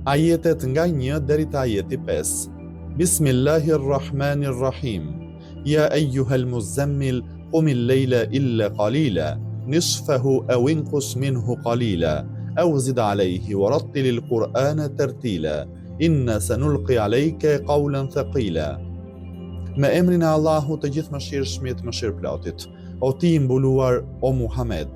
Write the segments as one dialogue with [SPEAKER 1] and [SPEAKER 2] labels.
[SPEAKER 1] Ajetet nga 1 deri te ajeti 5. Bismillahirrahmanirrahim. Ya ayyuhal muzammil qumil layla illa qalila nisfahu aw inqus minhu qalila aw zid alayhi warattilil Qur'ana tartila inna sanulqi alayka qawlan thaqila. Me emrin e Allahut të gjithëmëshirshmit, mëshirëplotit. O ti i mbuluar, o Muhammed,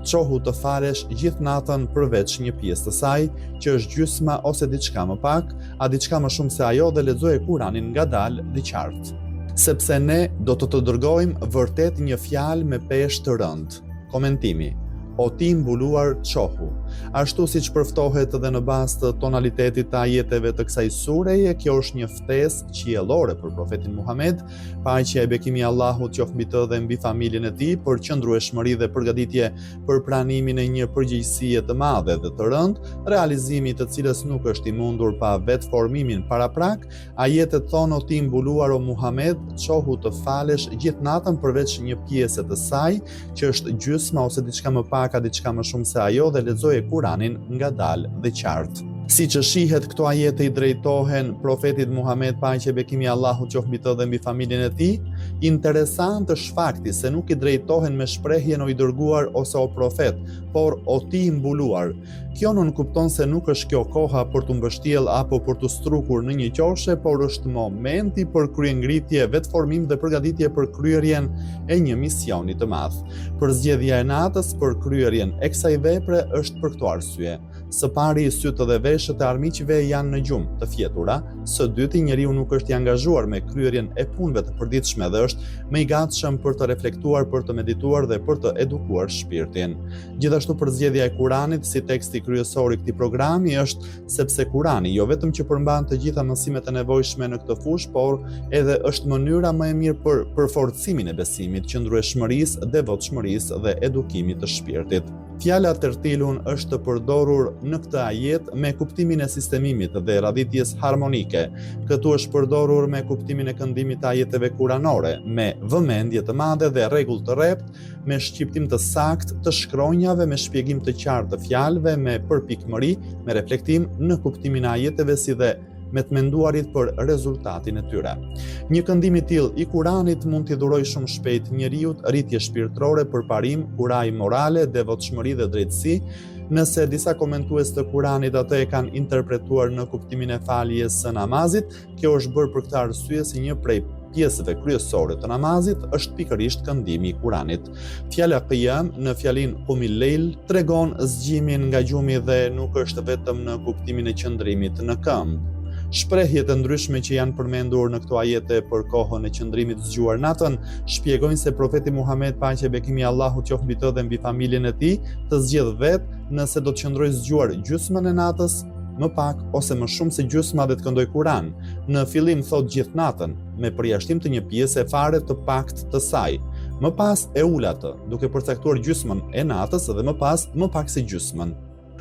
[SPEAKER 1] qohu të falesh gjithë natën përveç një pjesë të saj, që është gjysma ose diçka më pak, a diçka më shumë se ajo dhe lexoje Kur'anin ngadalë dhe qartë. Sepse ne do të dërgojmë vërtet një fjalë me peshë të rëndë. Komentimi. O ti mbuluar, qohu. Ashtu siç përftohet edhe në bazë të tonalitetit të ajeteve të kësaj sureje, kjo është një ftesë qiellore për profetin Muhammed, paqja e bekimi i Allahut qoftë mbi të dhe mbi familjen e tij, për qëndrueshmëri dhe përgatitje për pranimin e një përgjegjësie të madhe dhe të rëndë, realizimi i të cilës nuk është i mundur pa vetë formimin paraprak. Ajetet thonë: o ti mbuluar, o Muhammed, qohu të falesh gjithë natën përveç një pjese të saj, që është gjysma ose diçka më pak ka diçka më shumë se ajo dhe lexoje Kur'anin ngadalë dhe qartë. Siç shihet, këto ajete i drejtohen profetit Muhammed, paqja e bekimi i Allahut qoftë mbi të dhe mbi familjen e tij. Interesant është fakti se nuk i drejtohen me shprehjen o i dërguar ose o profet, por o ti i mbuluar. Kjo nuk kupton se nuk është kjo koha për të mbështjell apo për të strukur në një qoshe, por është momenti për kryengritje, vetformim dhe përgatitje për kryerjen e një misioni të madh. Përzgjedhja e natës për kryerjen e kësaj vepre është për këto arsye. Së pari, sytë dhe veshët e armiqve janë në gjumë të fjetura. Së dyti, njeriu nuk është i angazhuar me kryerjen e punëve të përditshme dhe është më i gatshëm për të reflektuar, për të medituar dhe për të edukuar shpirtin. Gjithashtu, përzgjedhja e Kuranit si teksti kryesor i këtij programi është sepse Kurani jo vetëm që përmban të gjitha mësimet e nevojshme në këtë fushë, por edhe është mënyra më e mirë për përforcimin e besimit, qëndrueshmërisë, devotshmërisë dhe edukimit të shpirtit. Fjala tertilun është të përdorur në këtë ajet me kuptimin e sistemimit dhe radhitjes harmonike. Këtu është përdorur me kuptimin e këndimit të ajeteve kuranore, me vëmendje të madhe dhe rregull të rrept, me shqiptim të saktë të shkronjave, me shpjegim të qartë të fjalëve, me përpikmëri, me reflektim në kuptimin e ajeteve si dhe me të menduarit për rezultatin e tyre. Një këndim i tillë i Kuranit mund t'i dhurojë shumë shpejt njeriut rritje shpirtërore, përparim, kuraj morale, devotshmëri dhe drejtësi. Nëse disa komentues të Kuranit atë e kanë interpretuar në kuptimin e faljes së namazit, kjo është bërë për këtë arsye si një prej pjesëve kryesore të namazit është pikërisht këndimi i Kuranit. Fjala qiyam në fjalin qumil lejl tregon zgjimin nga gjumi dhe nuk është vetëm në kuptimin e qëndrimit në këmbë. Shprehjet e ndryshme që janë përmendur në këto ajete për kohën e qëndrimit zgjuar natën shpjegojnë se profeti Muhammed, paqja e bekimi i Allahut qoftë mbi të dhe mbi familjen e tij, të zgjedh vetë nëse do të qëndrojë zgjuar gjysmën e natës, më pak ose më shumë se gjysma dhe të këndoj Kuran. Në fillim thot gjithë natën, me përjashtim të një pjese fare të paktë të saj. Më pas e ul atë, duke përcaktuar gjysmën e natës dhe më pas më pak se gjysmën.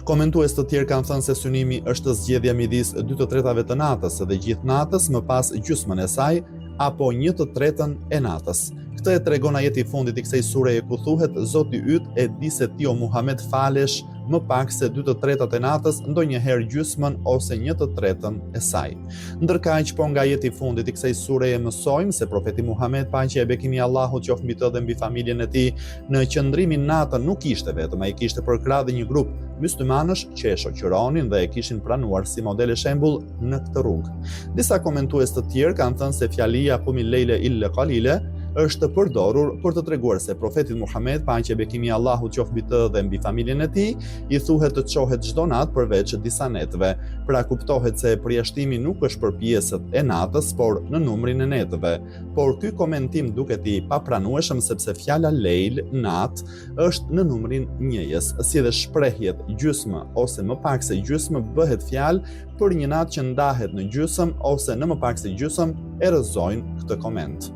[SPEAKER 1] Komentues të tjerë kanë thënë se synimi është zgjedhja midis 2/3 të natës dhe gjithë natës, më pas gjysmën e saj, apo 1/3 e natës. Këtë e tregon ajeti i fundit i kësaj sureje ku thuhet: Zoti yt e di se ti o Muhammed falesh më pak se 2/3 e natës, ndonjëherë gjysmën ose 1/3 e saj. Ndërkaq, po nga ajeti i fundit i kësaj sureje mësojmë se profeti Muhammed, paqja e bekimi i Allahut qoftë mbi të dhe mbi familjen e tij, në qëndrimin natën nuk ishte vetëm, ai kishte përkrahë një grup myslimanësh që e shoqëronin dhe e kishin pranuar si model e shembull në këtë rrugë. Disa komentues të tjerë kanë thënë se fjalia qumil lejla illa qalila është përdorur për të treguar se profetit Muhammed, paqja e bekimi i Allahut qoftë mbi të dhe mbi familjen e tij, i thuhet të çohet çdo natë përveç disa netëve. Pra kuptohet se përjashtimi nuk është për pjesët e natës, por në numrin e netëve. Por ky komentim duket i papranueshëm sepse fjala lejl, natë, është në numrin njëjës, si dhe shprehjet gjysmë ose më pak se gjysmë bëhet fjalë për një natë që ndahet në gjysmë ose në më pak se gjysmë erëzojnë këtë koment.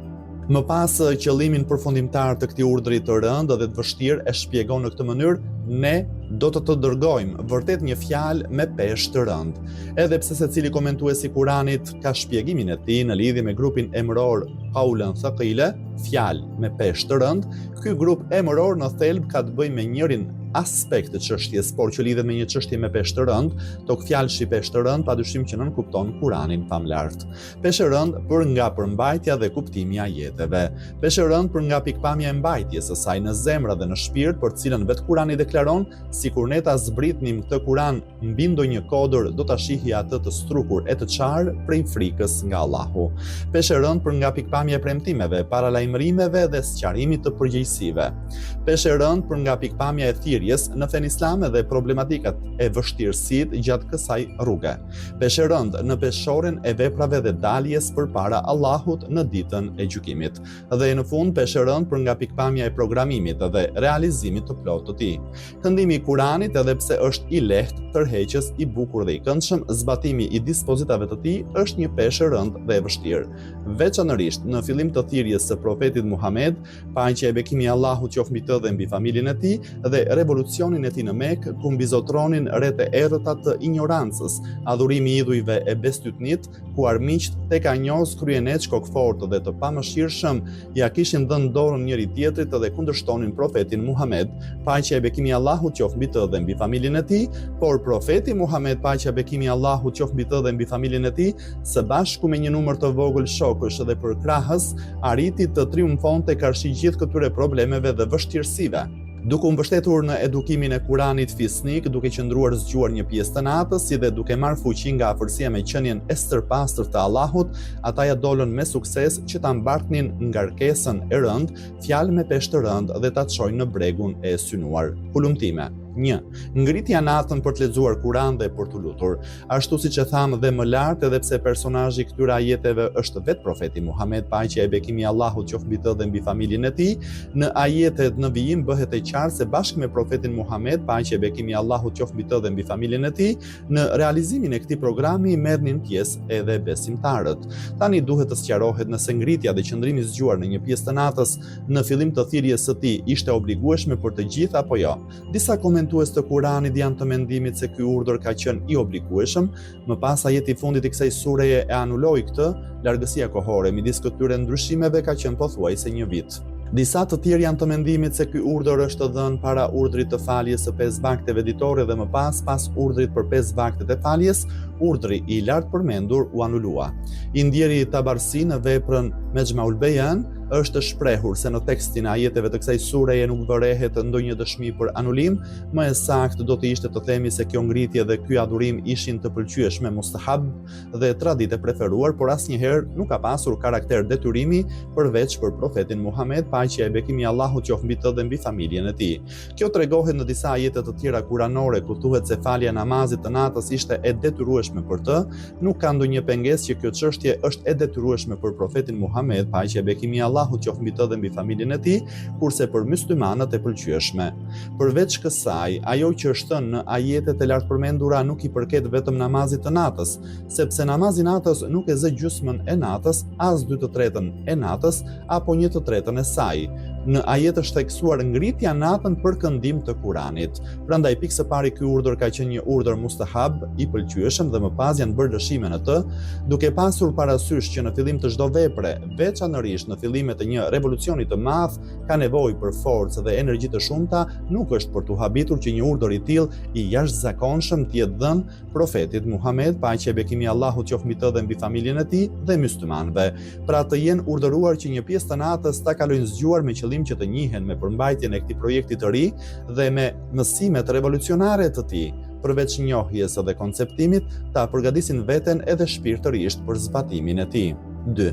[SPEAKER 1] Më pas, qëllimin përfundimtar të këtij urdhri të rëndë dhe të vështirë e shpjegon në këtë mënyrë: ne do të dërgojmë vërtet një fjalë me peshë të rëndë. Edhe pse secili komentues i Kuranit ka shpjegimin e tij në lidhje me grupin emëror qaulan thaqila, fjalë me peshë të rëndë, ky grup emëror në thelb ka të bëjë me njërin aspekt të çështjes, por që lidhet me një çështje me peshë të rëndë, tok fjalë shi peshë të rëndë padyshim që nën kupton Kuranin pamlart. Peshë e rëndë për nga përmbajtja dhe kuptimi i ajeteve. Peshë e rëndë për nga pikpamja e mbajtjes së saj në zemra dhe në shpirt, për të cilën vetë Kurani deklaron, sikur ne ta zbritnim këtë Kuran mbi ndonjë kodër, do ta shihni atë të strukur e të qarë prej frikës nga Allahu. Peshë e rëndë për nga pikpamja e premtimeve, paralajmërimeve dhe sqarimit të përgjegjësive. Peshë e rëndë për nga pikpamja e në fen islam dhe problematikat e vështirësit gjatë kësaj rruge. Peshë e rëndë në peshorën e veprave dhe daljes përpara Allahut në ditën e gjykimit. Dhe në fund peshë e rëndë për nga pikpamja e programimit dhe realizimit të plotë të tij. Këndimi i Kuranit, edhe pse është i lehtë, tërheqës, i bukur dhe i këndshëm, zbatimi i dispozitave të tij është një peshë e rëndë dhe e vështirë. Veçanërisht në fillim të thirrjes së profetit Muhammed, paqja e bekimi i Allahut qoftë mbi të dhe mbi familjen e tij, dhe revolucionin e tij në Mekë, ku mbizotronin rreth e errëta të ignorancës, adhurimi i idhujve e bestytnit, ku armiqt tek anjoz kryenet shkokfort dhe të pamëshirshëm ja kishin dhënë dorën njëri tjetrit dhe kundërshtonin profetin Muhammed, paqja e bekimi i Allahut qoftë mbi të dhe mbi familjen e tij, por profeti Muhammed, paqja e bekimi i Allahut qoftë mbi të dhe mbi familjen e tij, së bashku me një numër të vogël shokësh dhe përkrahës, arriti të triumfonte karshi gjithë këtyre problemeve dhe vështirësive. Duke u mbështetur në edukimin e Kuranit fisnik, duke qëndruar zgjuar një pjesë të natës, si dhe duke marrë fuqi nga afërsia me qenien e stërpastër të Allahut, ata ja dolën me sukses që ta mbartnin ngarkesën e rëndë, fjalë me peshë të rëndë dhe ta çojnë në bregun e synuar. Hulumtime. 1. Ngritja natën për të lexuar Kuran dhe për të lutur. Ashtu siç e tham dhe më lart, edhe pse personazhi këtyre ajeteve është vetë profeti Muhammed, paqja e bekimi i Allahut qoftë mbi të dhe mbi familjen e tij, në ajetet në vijim bëhet e qartë se bashkë me profetin Muhammed, paqja e bekimi i Allahut qoftë mbi të dhe mbi familjen e tij, në realizimin e këtij programi merrnin pjesë edhe besimtarët. Tani duhet të sqarohet nëse ngritja dhe qëndrimi i zgjuar në një pjesë të natës në fillim të thirrjes së tij ishte obligueshme për të gjithë apo jo. Disa komentues të Kuranit janë të mendimit se ky urdhër ka qenë i obligueshëm, më pas ajeti i fundit i kësaj sureje e anuloi këtë, largësia kohore midis këtyre ndryshimeve ka qenë pothuajse një vit. Disa të tjerë janë të mendimit se ky urdhër është dhënë para urdhrit të faljes së 5 vakteve ditore dhe më pas urdhrit për 5 vaktet e faljes, urdhri i lartë përmendur u anulua. I ndjeri Tabarsi në veprën Mejmaul Bayan është shprehur se në tekstin e ajeteve të kësaj sureje nuk vërehet ndonjë dëshmi për anulim, më e saktë do të ishte të themi se kjo ngritje dhe ky adhurim ishin të pëlqyeshme mustahab dhe traditë preferuar, por asnjëherë nuk ka pasur karakter detyrimi përveç për profetin Muhammed, paqja e bekimi i Allahut qoftë mbi të dhe mbi familjen e tij. Kjo tregohet në disa ajete të tjera kuranore ku thuhet se falja e namazit të natës ishte e detyrueshme për të, nuk ka ndonjë pengesë që kjo çështje është e detyrueshme për profetin Muhammed, paqja e bekimi i Allahut qoftë mbi të dhe mbi familjen e tij, kurse për myslimanët e pëlqyeshme. Përveç kësaj, ajo që është thënë në ajetet e lartë përmendura nuk i përket vetëm namazit të natës, sepse namazi i natës nuk e zë gjysmën e natës, as 2/3 e natës apo 1/3 e saj. Në ajet është theksuar ngritja natën për këndim të Kuranit. Prandaj pikë së pari ky urdhër ka qenë një urdhër mustahab i pëlqyeshëm dhe më pas janë bërë lëshime në të, duke pasur parasysh që në fillim të çdo vepre, veçanërisht në fillimet e një revolucioni të madh, ka nevojë për forcë dhe energji të shumta, nuk është për tu habitur që një urdhër i tillë i jashtëzakonshëm të jetë dhënë profetit Muhammed, paqja e bekimi i Allahut qoftë mbi të dhe mbi familjen e tij dhe myslimanëve. Pra të jenë urdhëruar që një pjesë të natës ta kalojnë zgjuar me qëllim që të njihen me përmbajtjen e këtij projekti të ri dhe me mësimet revolucionare të tij, përveç njohjes dhe konceptimit, ta përgatisin veten edhe shpirtërisht për zbatimin e tij. 2.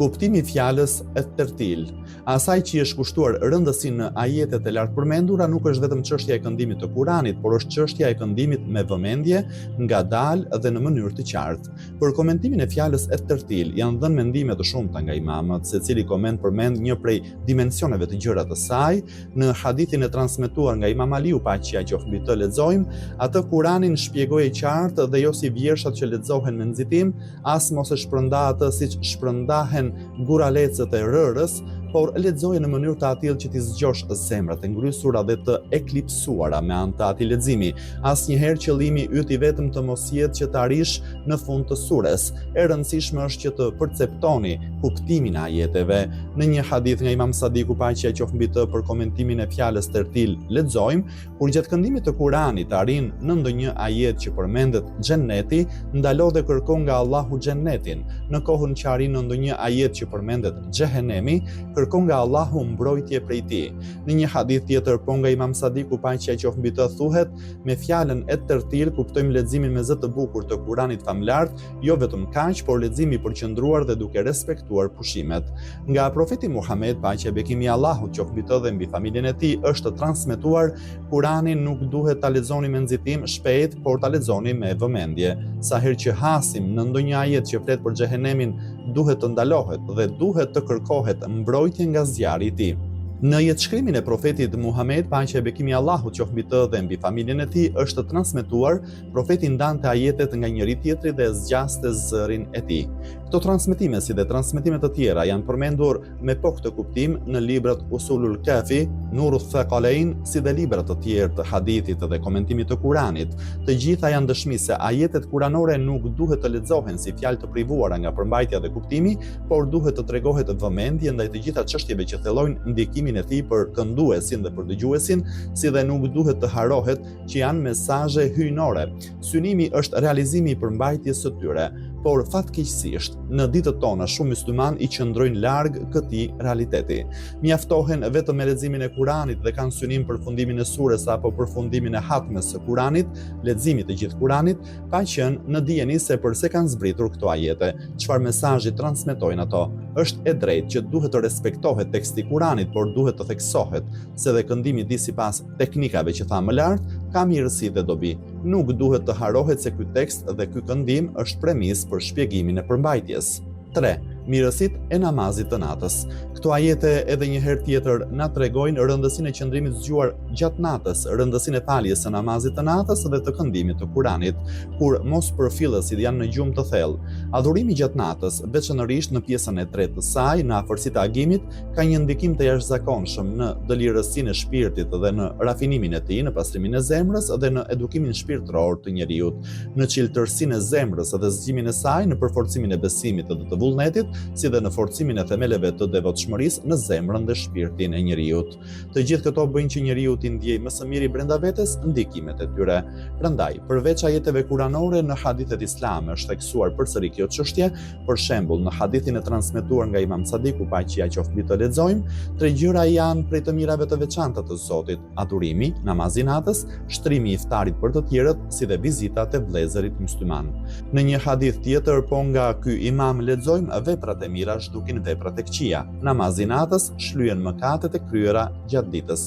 [SPEAKER 1] Kuptimi i fjalës et-tertil. Asaj që është kushtuar rëndësi në ajetet e lartë përmendura nuk është vetëm çështja e këndimit të Kuranit, por është çështja e këndimit me vëmendje, ngadalë dhe në mënyrë të qartë. Për komentimin e fjalës et-tertil janë dhënë mendime të shumta nga imamët, secili koment përmend një prej dimensioneve të gjëra të saj. Në hadithin e transmetuar nga Imam Aliu, paqja qoftë mbi të, lexojmë: atë Kuranin shpjegoi qartë dhe jo si vjershat që lexohen me nxitim, as mos e shpërnda atë siç shpërndahen guralecët e rërës, por lexoje në mënyrë të tillë që t'i zgjosh zemrat e ngrysura dhe të eklipsuara me anë të atij leximi. Asnjëherë qëllimi yt i vetëm të mos jetë që të arrish në fund të sures. E rëndësishme është që të perceptoni kuptimin e ajeteve. Në një hadith nga Imam Sadiku, paqja qoftë mbi të, për komentimin e fjalës tertil, lexojmë: kur gjatë këndimit të Kuranit arrin në ndonjë ajet që përmendet xheneti, ndalo dhe kërko nga Allahu xhenetin. Në kohën që arrin në ndonjë ajet që përmendet xhehenemi, kërko nga Allahu mbrojtje prej tij. Në një hadith tjetër, po nga Imam Sadiku, paqja qoftë mbi të, thuhet: me fjalën e tertil kuptojmë leximin me zë të bukur të Kuranit famlar, jo vetëm kaq, por leximi i përqendruar dhe duke respektuar pushimet. Nga profeti Muhammed, paqja e bekimi i Allahut qoftë mbi të dhe mbi familjen e tij, është transmetuar: Kuranin nuk duhet ta lexoni me nxitim shpejt, por ta lexoni me vëmendje. Sa herë që hasim në ndonjë ajet që flet për xhehenemin, duhet të ndalohet dhe duhet të kërkohet mbrojtje nga zjarri i tij. Në jetëshkrimin e profetit Muhammed, paqja e bekimi i Allahut qoftë mbi të dhe mbi familjen e tij, është transmetuar: profeti ndante ajetet nga njëri tjetri dhe zgjaste zërin e tij. Këto transmetime, si dhe transmetime të tjera, janë përmendur me po këtë kuptim në librat Usulul Kafi, Nurut Thaqalain, si dhe libra të tjerë të hadithit dhe komentimit të Kuranit. Të gjitha janë dëshmi se ajetet kuranore nuk duhet të lexohen si fjalë të privuara nga përmbajtja dhe kuptimi, por duhet të tregohet vëmendje ndaj të gjitha çështjeve që thellojnë ndikimin e tij për kënduesin dhe për dëgjuesin, si dhe nuk duhet të harohet që janë mesazhe hyjnore. Synimi është realizimi i përmbajtjes së tyre, por fatkeqësisht në ditët tona shumë mysliman i qëndrojnë larg këtij realiteti. Mjaftohen vetëm me leximin e Kuranit dhe kanë synim për fundimin e sures apo përfundimin e hatmes së Kuranit, leximit të gjithë Kuranit, pa qenë në dijeni se përse kanë zbritur këto ajete, çfarë mesazhi transmetojnë ato. Është e drejtë që duhet të respektohet teksti i Kuranit, por duhet të theksohet se dhe këndimi di sipas teknikave që thamë më lart, ka mirësi dhe dobi. Nuk duhet të harohet se ky tekst dhe ky këndim është premis për shpjegimin e përmbajtjes. 3. Mirësit e namazit të natës. Këto ajete edhe një herë tjetër na tregojnë rëndësinë e qëndrimit zgjuar gjatë natës, rëndësinë e faljes së namazit të natës dhe të këndimit të Kuranit, kur mos përfillësit janë në gjumë të thellë. Adhurimi gjatë natës, veçanërisht në pjesën e tretë të saj, në afërsitë e agimit, ka një ndikim të jashtëzakonshëm në dëlirësinë e shpirtit dhe në rafinimin e tij, në pastrimin e zemrës dhe në edukimin shpirtëror të njeriut, në çeltërsinë e zemrës dhe zgjimin e saj, në përforcimin e besimit dhe të vullnetit, si dhe në forcimin e themeleve të devotshmërisë në zemrën dhe shpirtin e njeriut. Të gjithë këto bëjnë që njeriu të ndjejë më së miri brenda vetes ndikimet e tyre. Prandaj, përveç ajeteve kuranore, në hadithet islame është theksuar përsëri kjo çështje. Për shembull, në hadithin e transmetuar nga Imam Sadiku, paqja qoftë mbi të, lexojmë: tre gjëra janë prej të mirave të veçanta të Zotit: adhurimi, namazi natës, shtrimi i iftarit për të tjerët, si dhe vizitat e vëllezërit musliman. Në një hadith tjetër, po nga ky imam, lexojmë: veprat e mira zhdukin veprat e këqija. Namazi natës shlyen mëkatet e kryera gjatë ditës.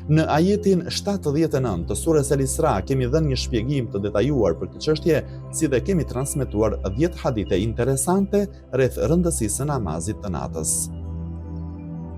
[SPEAKER 1] Në ajetin 79 të sures El Isra kemi dhënë një shpjegim të detajuar për këtë çështje, si dhe kemi transmetuar 10 hadithe interesante rreth rëndësisë së namazit të natës.